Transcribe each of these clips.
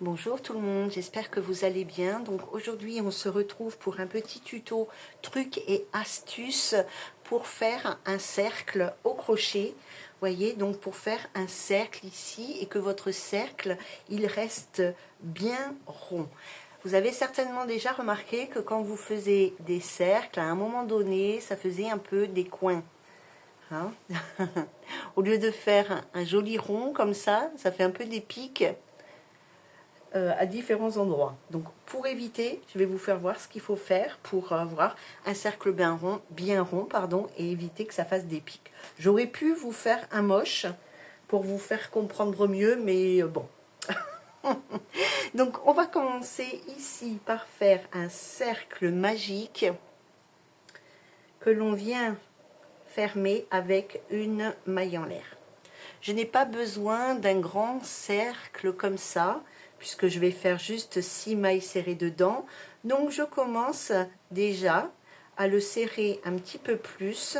Bonjour tout le monde, j'espère que vous allez bien. Donc aujourd'hui on se retrouve pour un petit tuto trucs et astuces pour faire un cercle au crochet. Voyez, donc pour faire un cercle ici et que votre cercle il reste bien rond. Vous avez certainement déjà remarqué que quand vous faisiez des cercles, à un moment donné, ça faisait un peu des coins. Hein. Au lieu de faire un joli rond comme ça fait un peu des pics. À différents endroits. Donc pour éviter, je vais vous faire voir ce qu'il faut faire pour avoir un cercle bien rond pardon, et éviter que ça fasse des pics. J'aurais pu vous faire un moche pour vous faire comprendre mieux, mais bon. Donc on va commencer ici par faire un cercle magique que l'on vient fermer avec une maille en l'air. Je n'ai pas besoin d'un grand cercle comme ça, puisque je vais faire juste 6 mailles serrées dedans. Donc je commence déjà à le serrer un petit peu plus.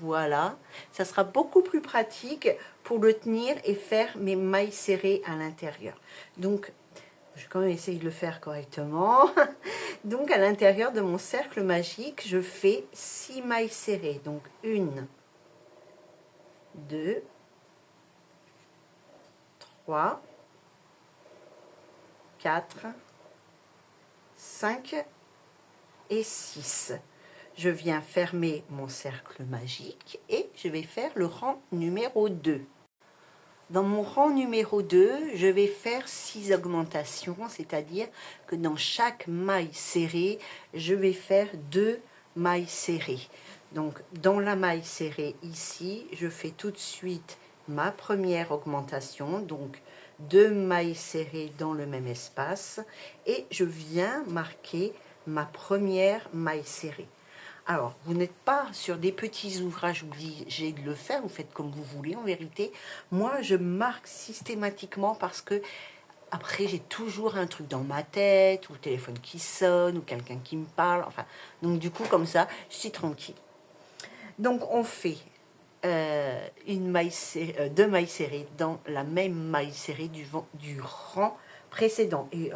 Voilà, ça sera beaucoup plus pratique pour le tenir et faire mes mailles serrées à l'intérieur. Donc, je vais quand même essayer de le faire correctement. Donc, à l'intérieur de mon cercle magique, je fais 6 mailles serrées. Donc, 1, 2, 3, 4, 5 et 6. Je viens fermer mon cercle magique et je vais faire le rang numéro 2. Dans mon rang numéro 2, je vais faire 6 augmentations, c'est-à-dire que dans chaque maille serrée, je vais faire 2 mailles serrées. Donc, dans la maille serrée ici, je fais tout de suite ma première augmentation, donc 2 mailles serrées dans le même espace, et je viens marquer ma première maille serrée. Alors, vous n'êtes pas sur des petits ouvrages obligés de le faire, vous faites comme vous voulez en vérité. Moi, je marque systématiquement parce que après, j'ai toujours un truc dans ma tête, ou le téléphone qui sonne, ou quelqu'un qui me parle, enfin, donc du coup, comme ça, je suis tranquille. Donc, on fait deux mailles serrées dans la même maille serrée du rang précédent. Et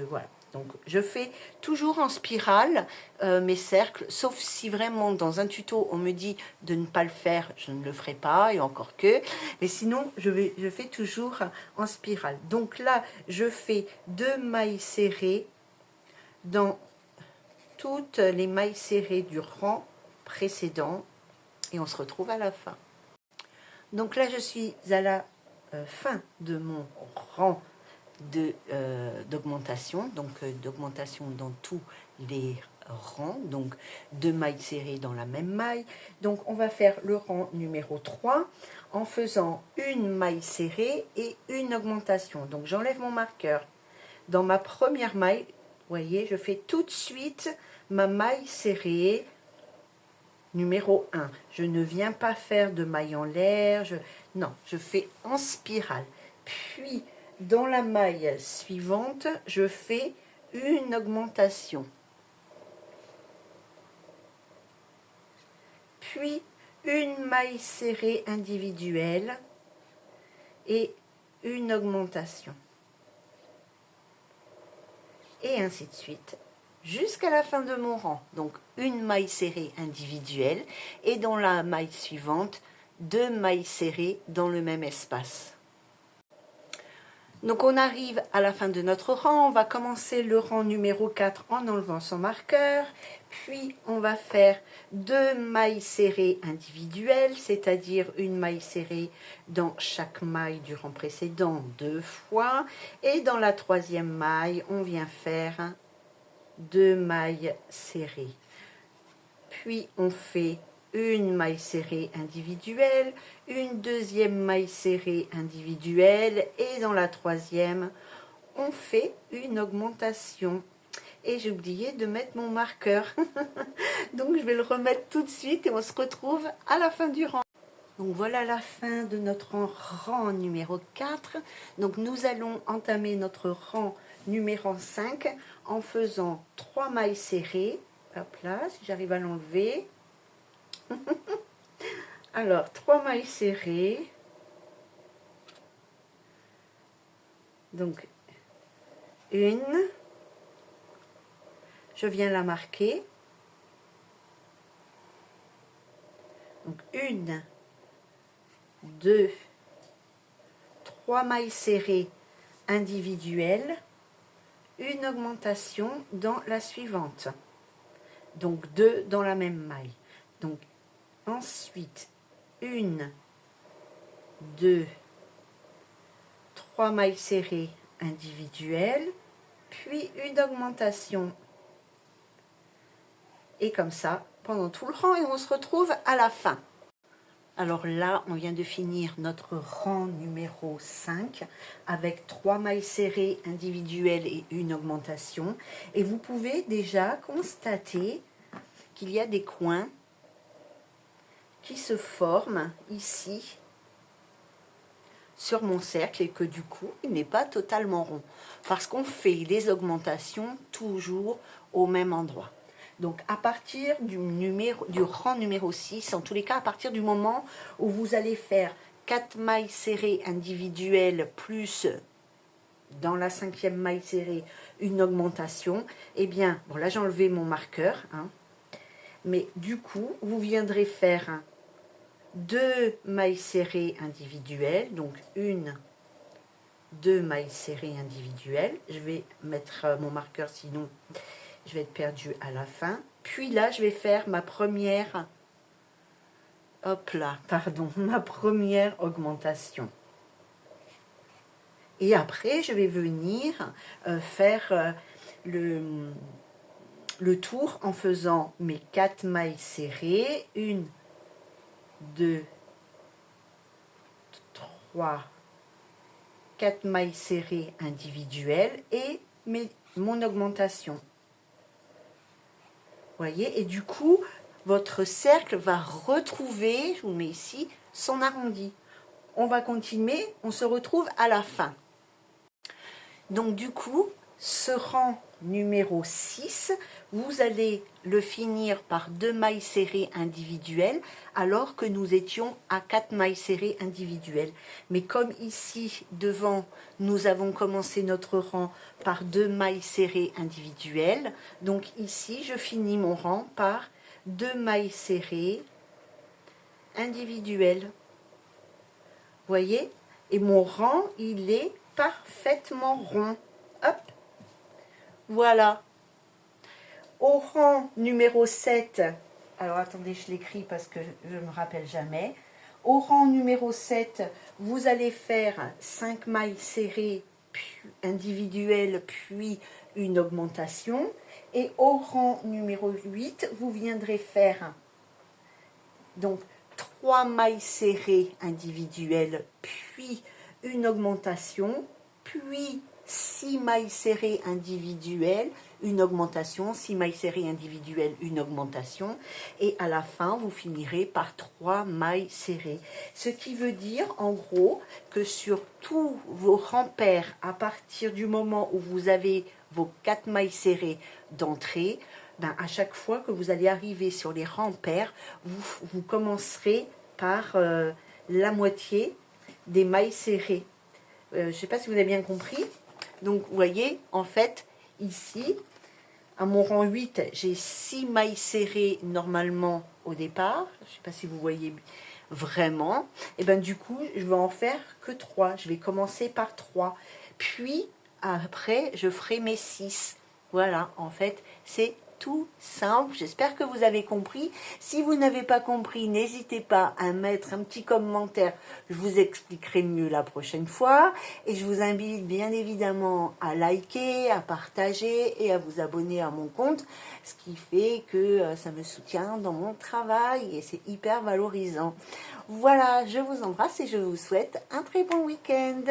voilà. Donc, je fais toujours en spirale mes cercles, sauf si vraiment dans un tuto on me dit de ne pas le faire, je ne le ferai pas, et encore que. Mais sinon, je fais toujours en spirale. Donc là, je fais 2 mailles serrées dans toutes les mailles serrées du rang précédent, et on se retrouve à la fin. Donc là, je suis à la fin de mon rang d'augmentation, donc d'augmentation dans tous les rangs, donc 2 mailles serrées dans la même maille. Donc on va faire le rang numéro 3 en faisant une maille serrée et une augmentation. Donc j'enlève mon marqueur. Dans ma première maille, vous voyez, je fais tout de suite ma maille serrée numéro 1. Je ne viens pas faire de maille en l'air, non, je fais en spirale. Puis, dans la maille suivante, je fais une augmentation. Puis, une maille serrée individuelle et une augmentation. Et ainsi de suite, jusqu'à la fin de mon rang. Donc, une maille serrée individuelle et dans la maille suivante, 2 mailles serrées dans le même espace. Donc on arrive à la fin de notre rang, on va commencer le rang numéro 4 en enlevant son marqueur, puis on va faire 2 mailles serrées individuelles, c'est-à-dire une maille serrée dans chaque maille du rang précédent 2 fois, et dans la troisième maille, on vient faire 2 mailles serrées. Puis on fait une maille serrée individuelle, une deuxième maille serrée individuelle et dans la troisième, on fait une augmentation. Et j'ai oublié de mettre mon marqueur. Donc je vais le remettre tout de suite et on se retrouve à la fin du rang. Donc voilà la fin de notre rang numéro 4. Donc nous allons entamer notre rang numéro 5 en faisant 3 mailles serrées. Hop là, si j'arrive à l'enlever. Alors, 3 mailles serrées. Donc, une, je viens la marquer, donc une, deux, trois mailles serrées individuelles, une augmentation dans la suivante, donc deux dans la même maille. Donc ensuite une, deux, trois mailles serrées individuelles, puis une augmentation, et comme ça pendant tout le rang, et on se retrouve à la fin. Alors là, on vient de finir notre rang numéro 5 avec 3 mailles serrées individuelles et une augmentation. Et vous pouvez déjà constater qu'il y a des coins qui se forment ici sur mon cercle et que du coup, il n'est pas totalement rond. Parce qu'on fait les augmentations toujours au même endroit. Donc à partir du rang numéro 6, en tous les cas à partir du moment où vous allez faire 4 mailles serrées individuelles plus dans la 5e maille serrée une augmentation, eh bien, bon là j'ai enlevé mon marqueur, hein, mais du coup vous viendrez faire 2 mailles serrées individuelles, donc une, 2 mailles serrées individuelles, je vais mettre mon marqueur sinon je vais être perdue à la fin. Puis là, je vais faire ma première, hop là, pardon, ma première augmentation. Et après, je vais venir faire le tour en faisant mes 4 mailles serrées. 1, 2, 3, 4 mailles serrées individuelles et mon augmentation. Voyez, et du coup, votre cercle va retrouver, je vous mets ici, son arrondi. On va continuer, on se retrouve à la fin. Donc du coup, ce rang numéro 6, vous allez le finir par 2 mailles serrées individuelles, alors que nous étions à 4 mailles serrées individuelles. Mais comme ici, devant, nous avons commencé notre rang par 2 mailles serrées individuelles, donc ici, je finis mon rang par 2 mailles serrées individuelles. Voyez? Et mon rang, il est parfaitement rond. Hop! Voilà. Au rang numéro 7, alors attendez, je l'écris parce que je ne me rappelle jamais. Au rang numéro 7, vous allez faire 5 mailles serrées individuelles, puis une augmentation. Et au rang numéro 8, vous viendrez faire donc 3 mailles serrées individuelles, puis une augmentation, puis 6 mailles serrées individuelles, une augmentation, 6 mailles serrées individuelles, une augmentation, et à la fin, vous finirez par 3 mailles serrées. Ce qui veut dire, en gros, que sur tous vos rangs pairs, à partir du moment où vous avez vos 4 mailles serrées d'entrée, ben à chaque fois que vous allez arriver sur les rangs pairs, vous commencerez par la moitié des mailles serrées. Je ne sais pas si vous avez bien compris. Donc, vous voyez, en fait, ici, à mon rang 8, j'ai 6 mailles serrées normalement au départ. Je ne sais pas si vous voyez vraiment. Et bien, du coup, je vais en faire que 3. Je vais commencer par 3. Puis, après, je ferai mes 6. Voilà, en fait, c'est tout simple. J'espère que vous avez compris. Si vous n'avez pas compris, n'hésitez pas à mettre un petit commentaire. Je vous expliquerai mieux la prochaine fois. Et je vous invite bien évidemment à liker, à partager et à vous abonner à mon compte. Ce qui fait que ça me soutient dans mon travail et c'est hyper valorisant. Voilà, je vous embrasse et je vous souhaite un très bon week-end.